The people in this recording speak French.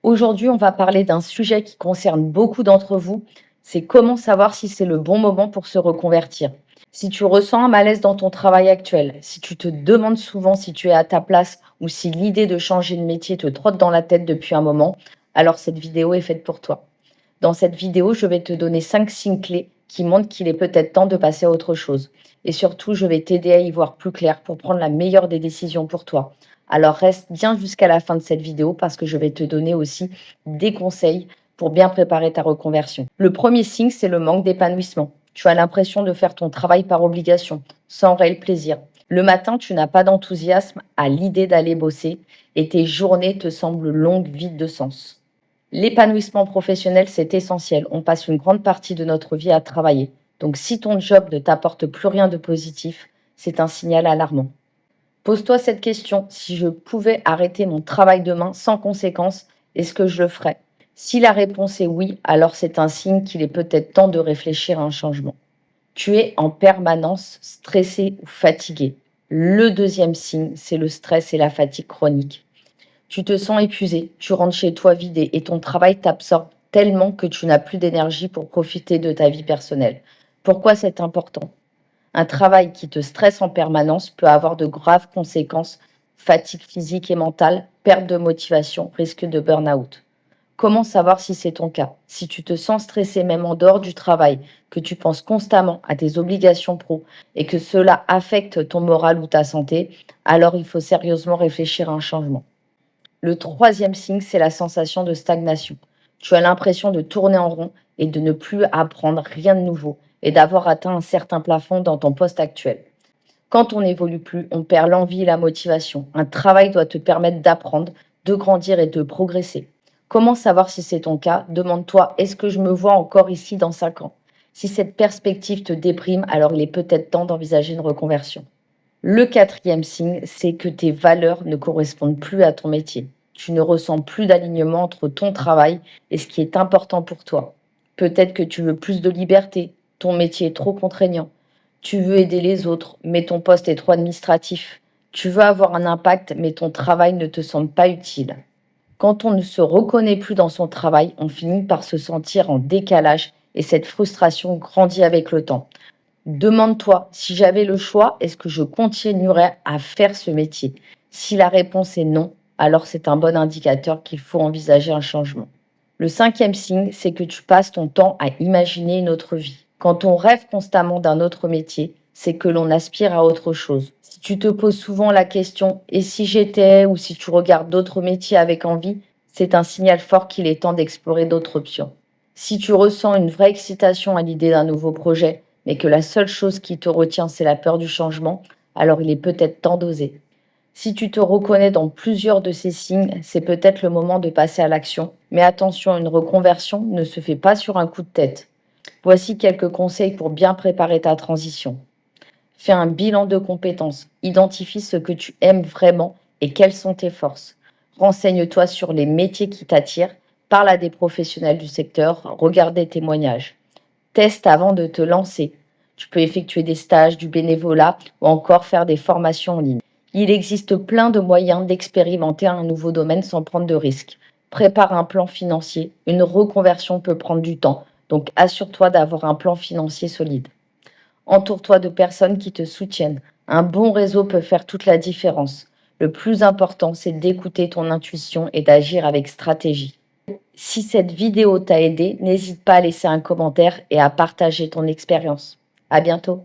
Aujourd'hui, on va parler d'un sujet qui concerne beaucoup d'entre vous, c'est comment savoir si c'est le bon moment pour se reconvertir. Si tu ressens un malaise dans ton travail actuel, si tu te demandes souvent si tu es à ta place ou si l'idée de changer de métier te trotte dans la tête depuis un moment, alors cette vidéo est faite pour toi. Dans cette vidéo, je vais te donner 5 signes clés qui montrent qu'il est peut-être temps de passer à autre chose. Et surtout, je vais t'aider à y voir plus clair pour prendre la meilleure des décisions pour toi. Alors reste bien jusqu'à la fin de cette vidéo parce que je vais te donner aussi des conseils pour bien préparer ta reconversion. Le premier signe, c'est le manque d'épanouissement. Tu as l'impression de faire ton travail par obligation, sans réel plaisir. Le matin, tu n'as pas d'enthousiasme à l'idée d'aller bosser et tes journées te semblent longues, vides de sens. L'épanouissement professionnel, c'est essentiel. On passe une grande partie de notre vie à travailler. Donc si ton job ne t'apporte plus rien de positif, c'est un signal alarmant. Pose-toi cette question, si je pouvais arrêter mon travail demain sans conséquence, est-ce que je le ferais? Si la réponse est oui, alors c'est un signe qu'il est peut-être temps de réfléchir à un changement. Tu es en permanence stressé ou fatigué. Le deuxième signe, c'est le stress et la fatigue chronique. Tu te sens épuisé, tu rentres chez toi vidé et ton travail t'absorbe tellement que tu n'as plus d'énergie pour profiter de ta vie personnelle. Pourquoi c'est important? Un travail qui te stresse en permanence peut avoir de graves conséquences, fatigue physique et mentale, perte de motivation, risque de burn-out. Comment savoir si c'est ton cas? Si tu te sens stressé même en dehors du travail, que tu penses constamment à tes obligations pro et que cela affecte ton moral ou ta santé, alors il faut sérieusement réfléchir à un changement. Le troisième signe, c'est la sensation de stagnation. Tu as l'impression de tourner en rond et de ne plus apprendre rien de nouveau et d'avoir atteint un certain plafond dans ton poste actuel. Quand on n'évolue plus, on perd l'envie et la motivation. Un travail doit te permettre d'apprendre, de grandir et de progresser. Comment savoir si c'est ton cas? Demande-toi, est-ce que je me vois encore ici dans 5 ans? Si cette perspective te déprime, alors il est peut-être temps d'envisager une reconversion. Le quatrième signe, c'est que tes valeurs ne correspondent plus à ton métier. Tu ne ressens plus d'alignement entre ton travail et ce qui est important pour toi. Peut-être que tu veux plus de liberté, ton métier est trop contraignant. Tu veux aider les autres, mais ton poste est trop administratif. Tu veux avoir un impact, mais ton travail ne te semble pas utile. Quand on ne se reconnaît plus dans son travail, on finit par se sentir en décalage et cette frustration grandit avec le temps. Demande-toi, si j'avais le choix, est-ce que je continuerais à faire ce métier? Si la réponse est non, alors c'est un bon indicateur qu'il faut envisager un changement. Le cinquième signe, c'est que tu passes ton temps à imaginer une autre vie. Quand on rêve constamment d'un autre métier, c'est que l'on aspire à autre chose. Si tu te poses souvent la question «et si j'étais» ou si tu regardes d'autres métiers avec envie, c'est un signal fort qu'il est temps d'explorer d'autres options. Si tu ressens une vraie excitation à l'idée d'un nouveau projet, mais que la seule chose qui te retient, c'est la peur du changement, alors il est peut-être temps d'oser. Si tu te reconnais dans plusieurs de ces signes, c'est peut-être le moment de passer à l'action. Mais attention, une reconversion ne se fait pas sur un coup de tête. Voici quelques conseils pour bien préparer ta transition. Fais un bilan de compétences. Identifie ce que tu aimes vraiment et quelles sont tes forces. Renseigne-toi sur les métiers qui t'attirent. Parle à des professionnels du secteur. Regarde des témoignages. Teste avant de te lancer. Tu peux effectuer des stages, du bénévolat ou encore faire des formations en ligne. Il existe plein de moyens d'expérimenter un nouveau domaine sans prendre de risques. Prépare un plan financier. Une reconversion peut prendre du temps, donc assure-toi d'avoir un plan financier solide. Entoure-toi de personnes qui te soutiennent. Un bon réseau peut faire toute la différence. Le plus important, c'est d'écouter ton intuition et d'agir avec stratégie. Si cette vidéo t'a aidé, n'hésite pas à laisser un commentaire et à partager ton expérience. À bientôt.